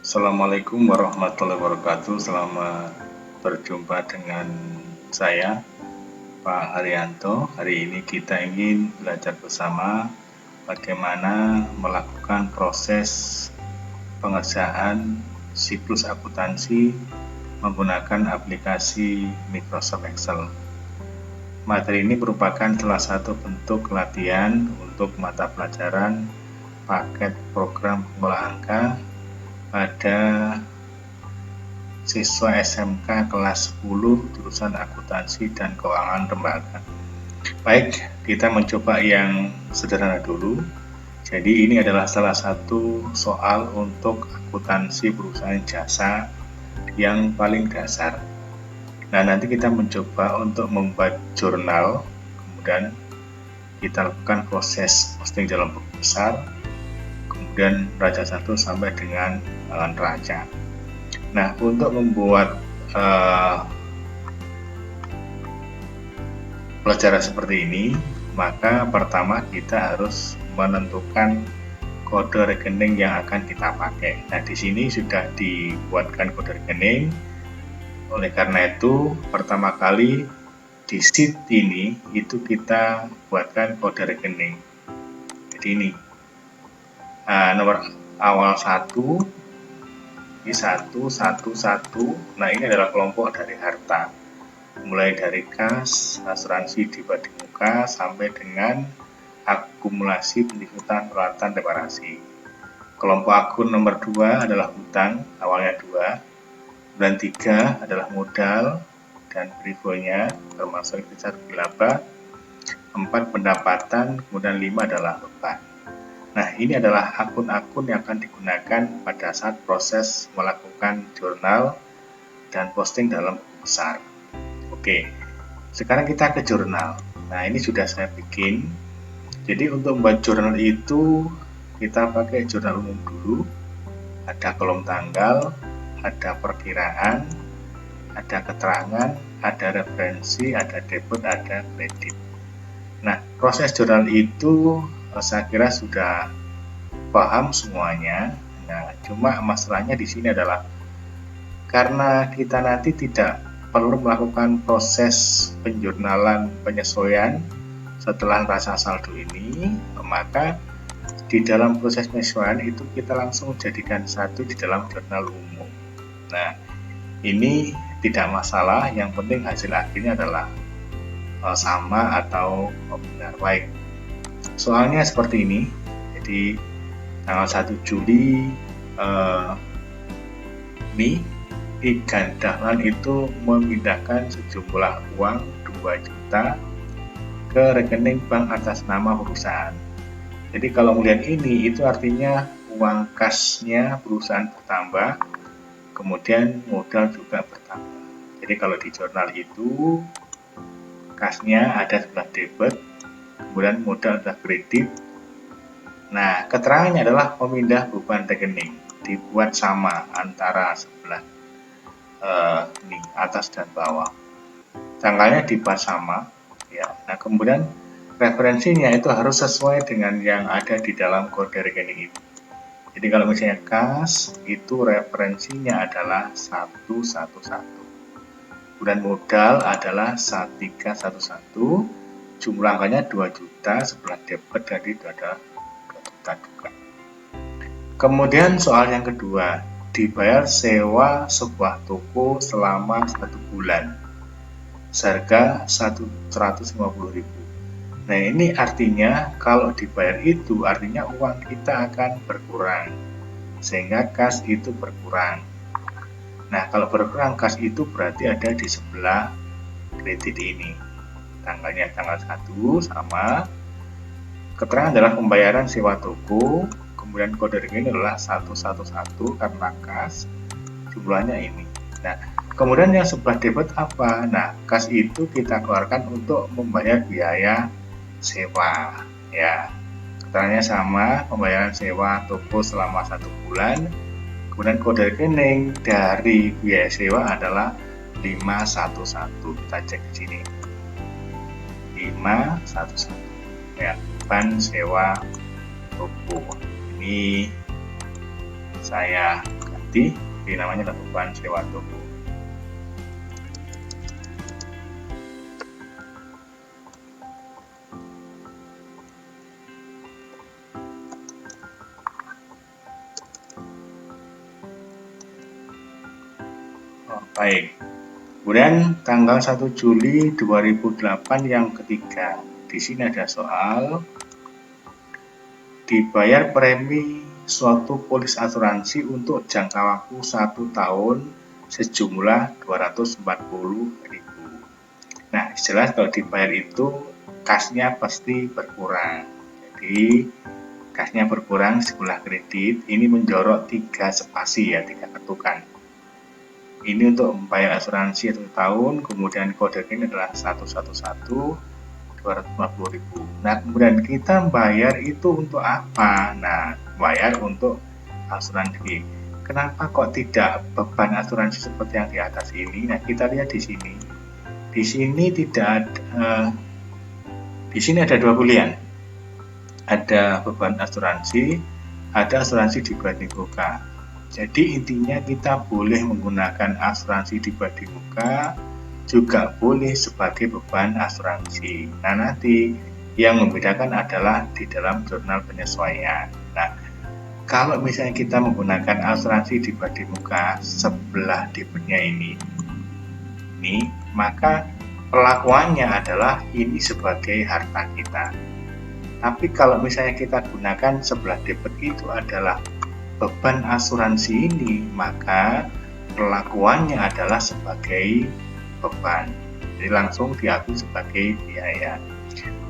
Assalamualaikum warahmatullahi wabarakatuh. Selamat berjumpa dengan saya, Pak Haryanto. Hari ini kita ingin belajar bersama bagaimana melakukan proses pengerjaan siklus akuntansi menggunakan aplikasi Microsoft Excel. Materi ini merupakan salah satu bentuk latihan untuk mata pelajaran paket program pengolah angka pada siswa SMK kelas 10 jurusan akuntansi dan keuangan lembaga. Baik, kita mencoba yang sederhana dulu. Jadi ini adalah salah satu soal untuk akuntansi perusahaan jasa yang paling dasar. Nah, nanti kita mencoba untuk membuat jurnal, kemudian kita lakukan proses posting dalam buku besar, kemudian raja 1 sampai dengan neraca. Nah, untuk membuat pelajaran seperti ini, maka pertama kita harus menentukan kode rekening yang akan kita pakai. Nah, di sini sudah dibuatkan kode rekening. Oleh karena itu, pertama kali di sheet ini itu kita buatkan kode rekening. Jadi ini nomor awal 1, ini 111. Nah, ini adalah kelompok dari harta, mulai dari kas, asuransi dibagi muka, sampai dengan akumulasi pendidikan peralatan reparasi. Kelompok akun nomor 2 adalah hutang, awalnya 2, dan 3 adalah modal dan berikutnya termasuk investasi laba, 4 pendapatan, kemudian 5 adalah beban. Nah, ini adalah akun-akun yang akan digunakan pada saat proses melakukan jurnal dan posting dalam buku besar. Oke, sekarang kita ke jurnal. Nah, ini sudah saya bikin. Jadi untuk membuat jurnal itu kita pakai jurnal umum dulu. Ada kolom tanggal, ada perkiraan, ada keterangan, ada referensi, ada debit, ada kredit. Nah, proses jurnal itu saya kira sudah paham semuanya. Nah, cuma masalahnya di sini adalah karena kita nanti tidak perlu melakukan proses penjurnalan penyesuaian setelah neraca saldo ini, maka di dalam proses penyesuaian itu kita langsung jadikan satu di dalam jurnal umum. Nah, ini tidak masalah, yang penting hasil akhirnya adalah sama atau benar. Baik, soalnya seperti ini. Jadi tanggal 1 Juli Igan Dahlan itu memindahkan sejumlah uang 2 juta ke rekening bank atas nama perusahaan. Jadi kalau melihat ini, itu artinya uang kasnya perusahaan bertambah, kemudian modal juga bertambah. Jadi kalau di jurnal itu kasnya ada sebelah debit, kemudian modal sudah kredit. Nah, keterangannya adalah memindah beban rekening, dibuat sama antara sebelah ini atas dan bawah. Tanggalnya dibuat sama, ya. Nah, kemudian referensinya itu harus sesuai dengan yang ada di dalam kode rekening itu. Jadi kalau misalnya kas itu referensinya adalah 111. Kemudian modal adalah 1311, jumlah angkanya 2 juta, sebelah debit jadi itu ada 2 juta juga. Kemudian soal yang kedua, dibayar sewa sebuah toko selama 1 bulan, seharga 150.000. Nah, ini artinya kalau dibayar itu artinya uang kita akan berkurang, sehingga kas itu berkurang. Nah, kalau berkurang kas itu berarti ada di sebelah kredit ini. Tanggalnya tanggal 1 sama. Keterangan adalah pembayaran sewa toko, kemudian kode rekening adalah 111 karena kas, jumlahnya ini. Nah, kemudian yang sebelah debit apa? Nah, kas itu kita keluarkan untuk membayar biaya sewa, ya. Keterangannya sama, pembayaran sewa toko selama 1 bulan. Kemudian kode rekening dari biaya sewa adalah 511. Kita cek di sini. 511. Ya, ban sewa toko. Ini saya putih, ini namanya adalah beban sewa toko. Baik, kemudian tanggal 1 Juli 2008 yang ketiga. Di sini ada soal dibayar premi suatu polis asuransi untuk jangka waktu 1 tahun sejumlah 240.000. Nah, jelas kalau dibayar itu kasnya pasti berkurang. Jadi kasnya berkurang sebelah kredit, ini menjorok 3 spasi ya, 3 ketukan. Ini untuk membayar asuransi 1 tahun, kemudian kode ini adalah 111 240.000. Nah, kemudian kita bayar itu untuk apa? Nah, bayar untuk asuransi. Kenapa kok tidak beban asuransi seperti yang di atas ini? Nah, kita lihat di sini. Di sini di sini ada 2 pilihan. Ada beban asuransi, ada asuransi dibagi muka. Jadi intinya kita boleh menggunakan asuransi dibagi muka, juga boleh sebagai beban asuransi. Nah, nanti yang membedakan adalah di dalam jurnal penyesuaian. Nah, kalau misalnya kita menggunakan asuransi dibagi muka sebelah debitnya ini, maka perlakuannya adalah ini sebagai harta kita. Tapi kalau misalnya kita gunakan sebelah debit itu adalah beban asuransi ini, maka perlakuannya adalah sebagai beban. Jadi langsung diakui sebagai biaya.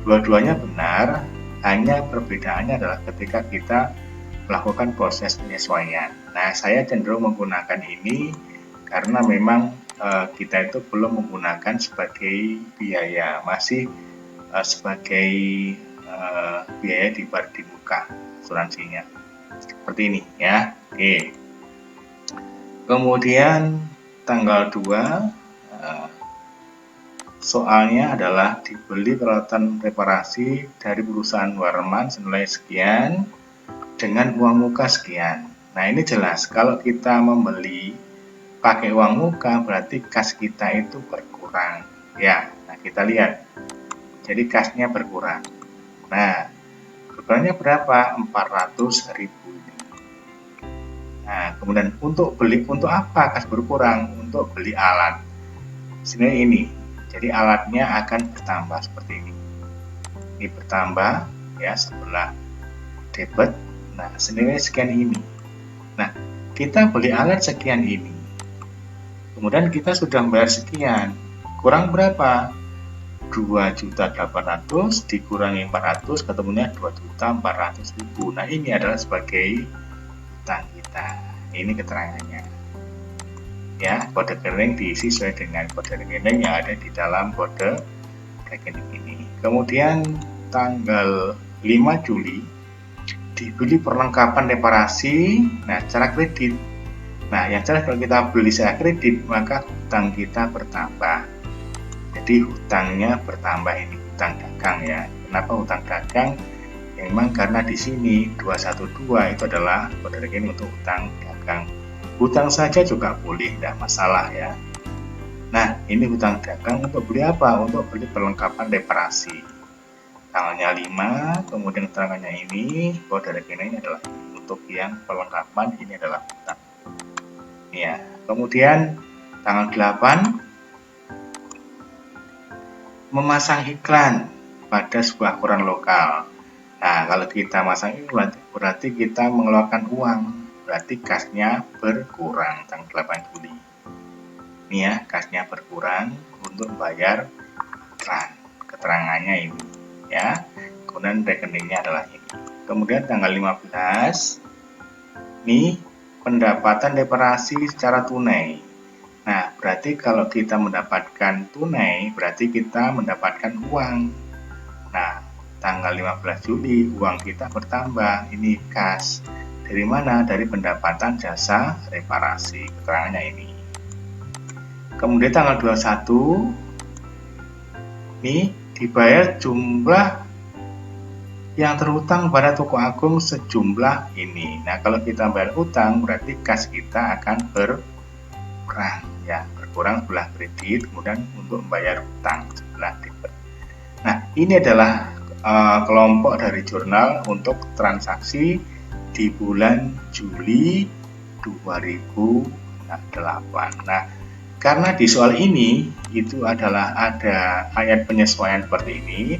Dua-duanya benar, hanya perbedaannya adalah ketika kita melakukan proses penyesuaian. Nah, saya cenderung menggunakan ini karena memang kita itu belum menggunakan sebagai biaya, masih sebagai biaya di muka asuransinya. Seperti ini ya. Oke. Kemudian tanggal 2 soalnya adalah dibeli peralatan reparasi dari perusahaan Warman senilai sekian dengan uang muka sekian. Nah, ini jelas kalau kita membeli pakai uang muka berarti kas kita itu berkurang ya. Nah, kita lihat. Jadi kasnya berkurang. Nah, berkurangnya berapa? 400.000. Nah, kemudian untuk apa kas berkurang? Untuk beli alat. Sini ini. Jadi alatnya akan bertambah seperti ini. Ini bertambah ya sebelah debit. Nah, senilai sekian ini. Nah, kita beli alat sekian ini. Kemudian kita sudah bayar sekian. Kurang berapa? 2.800.000 dikurangi 400 ketemunya 2.400.000. Nah, ini adalah sebagai utang kita. Ini keterangannya. Ya, kode rekening diisi sesuai dengan kode rekening yang ada di dalam kode rekening ini. Kemudian tanggal 5 Juli dibeli perlengkapan reparasi. Nah, secara kredit. Nah, yang jelas kalau kita beli secara kredit, maka hutang kita bertambah. Jadi hutangnya bertambah, ini hutang dagang ya. Kenapa hutang dagang? Ya, memang karena di sini 212 itu adalah kode rekening untuk hutang dagang. Hutang saja juga boleh, tidak masalah ya. Nah, ini hutang dagang untuk beli apa? Untuk beli perlengkapan reparasi. Tanggalnya 5, kemudian keterangannya ini, kode rekeningnya adalah untuk yang perlengkapan, ini adalah hutang. Ya, kemudian tanggal 8 memasang iklan pada sebuah koran lokal. Nah, kalau kita masang iklan berarti kita mengeluarkan uang, berarti kasnya berkurang tanggal 8 Juli. Ini ya, kasnya berkurang untuk bayar iklan. Keterangannya ini ya. Kemudian rekeningnya adalah ini. Kemudian tanggal 15 ini pendapatan reparasi secara tunai. Nah, berarti kalau kita mendapatkan tunai, berarti kita mendapatkan uang. Nah, tanggal 15 Juli uang kita bertambah, ini kas. Dari mana? Dari pendapatan jasa reparasi. Keterangannya ini. Kemudian tanggal 21, ini dibayar jumlah yang terhutang pada toko agung sejumlah ini. Nah, kalau kita bayar utang berarti kas kita akan berkurang ya, berkurang sebelah kredit, kemudian untuk membayar utang sebelah debit. Nah, ini adalah kelompok dari jurnal untuk transaksi di bulan Juli 2008. Nah, karena di soal ini itu adalah ada ayat penyesuaian seperti ini,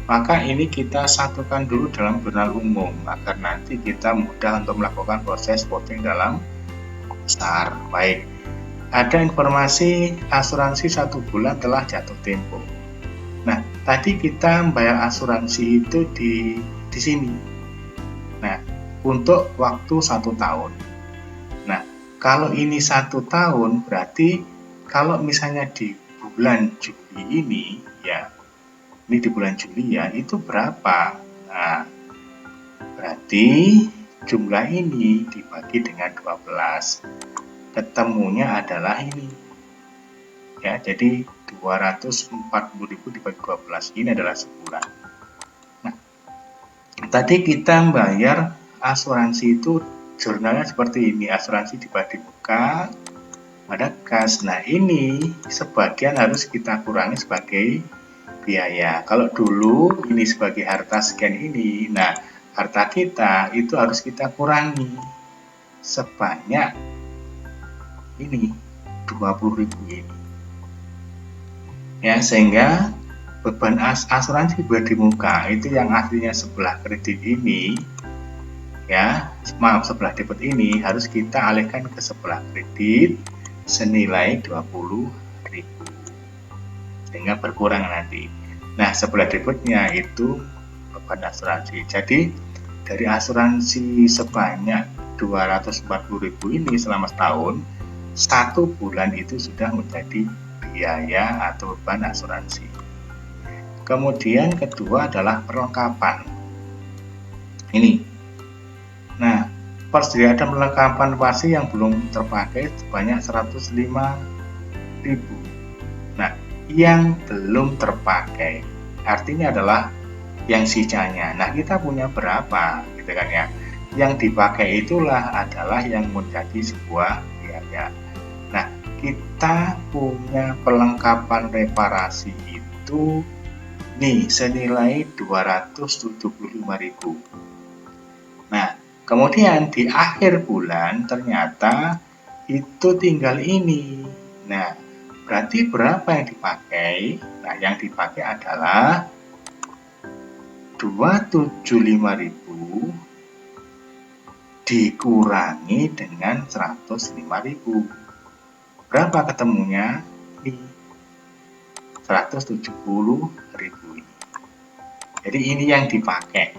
maka ini kita satukan dulu dalam jurnal umum agar nanti kita mudah untuk melakukan proses voting dalam besar. Baik, ada informasi asuransi 1 bulan telah jatuh tempo. Nah, tadi kita membayar asuransi itu di sini. Nah, untuk waktu 1 tahun. Nah, kalau ini 1 tahun berarti kalau misalnya di bulan Juli ini ya, ini di bulan Juli ya, itu berapa? Nah, berarti jumlah ini dibagi dengan 12. Ketemunya adalah ini. Ya, jadi 240.000 dibagi 12 ini adalah sebulan. Nah, tadi kita bayar asuransi itu jurnalnya seperti ini, asuransi dibagi muka pada kas. Nah, ini sebagian harus kita kurangi sebagai biaya. Kalau dulu ini sebagai harta sekian ini, nah harta kita itu harus kita kurangi sebanyak ini 20.000 ini. Ya, sehingga beban asuransi di muka itu yang aslinya sebelah kredit ini ya, maaf sebelah debit ini harus kita alihkan ke sebelah kredit senilai 20.000 sehingga berkurang nanti. Nah, sebelah debitnya itu beban asuransi. Jadi dari asuransi sebanyak 240.000 ini selama setahun, 1 bulan itu sudah menjadi biaya atau beban asuransi. Kemudian kedua adalah perlengkapan. Ini. Nah, persediaan perlengkapan pasti yang belum terpakai sebanyak 105.000. Nah, yang belum terpakai artinya adalah yang sisanya. Nah, kita punya berapa gitu kan ya. Yang dipakai itulah adalah yang menjadi sebuah biaya. Nah, kita punya perlengkapan reparasi itu nih senilai 275.000. Nah, kemudian di akhir bulan ternyata itu tinggal ini. Nah, berarti berapa yang dipakai? Nah, yang dipakai adalah 275.000 dikurangi dengan 105.000. Berapa ketemunya? Ini 170.000 ini. Jadi ini yang dipakai.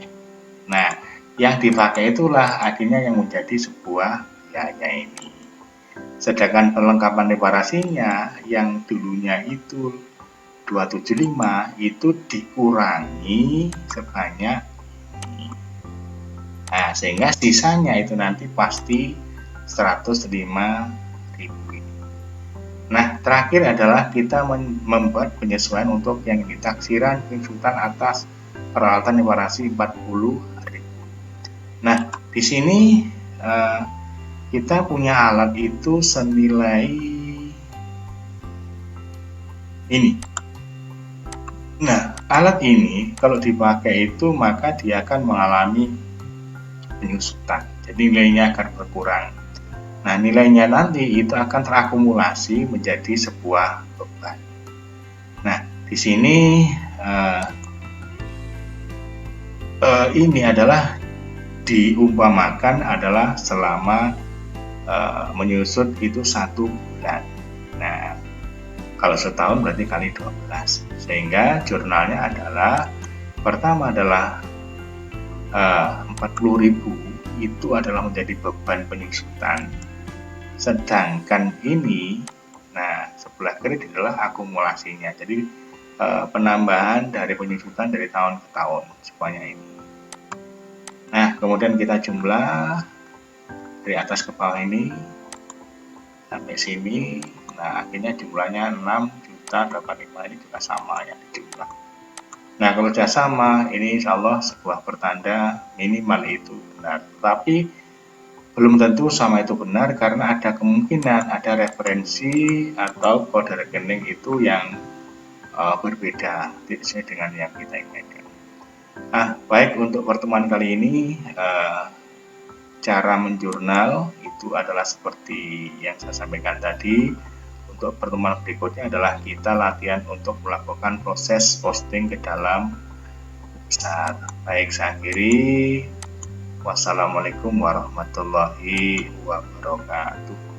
Nah, yang dipakai itulah akhirnya yang menjadi sebuah biaya ini. Sedangkan perlengkapan reparasinya yang dulunya itu 275 itu dikurangi sebanyak ini. Nah, sehingga sisanya itu nanti pasti 105.000 ini. Nah, terakhir adalah kita membuat penyesuaian untuk yang ini taksiran penyesuaian atas peralatan reparasi 40.000. Nah, di sini kita punya alat itu senilai ini. Nah, alat ini kalau dipakai itu maka dia akan mengalami penyusutan. Jadi nilainya akan berkurang. Nah, nilainya nanti itu akan terakumulasi menjadi sebuah beban. Nah, di sini ini adalah diumpamakan adalah selama menyusut itu 1 bulan. Nah, kalau setahun berarti kali 12. Sehingga jurnalnya adalah pertama adalah 40.000 itu adalah menjadi beban penyusutan. Sedangkan ini, nah sebelah kiri adalah akumulasinya. Jadi penambahan dari penyusutan dari tahun ke tahun semuanya ini. Nah, kemudian kita jumlah dari atas ke bawah ini sampai sini. Nah, akhirnya jumlahnya 6.085 ini juga sama ya jumlah. Nah, kalau sudah sama, ini insya Allah sebuah pertanda minimal itu benar. Tapi belum tentu sama itu benar karena ada kemungkinan ada referensi atau kode rekening itu yang berbeda sesuai dengan yang kita inginkan. Baik, untuk pertemuan kali ini cara menjurnal itu adalah seperti yang saya sampaikan tadi. Untuk pertemuan berikutnya adalah kita latihan untuk melakukan proses posting ke dalam website. Baik, saya akhiri. Wassalamualaikum warahmatullahi wabarakatuh.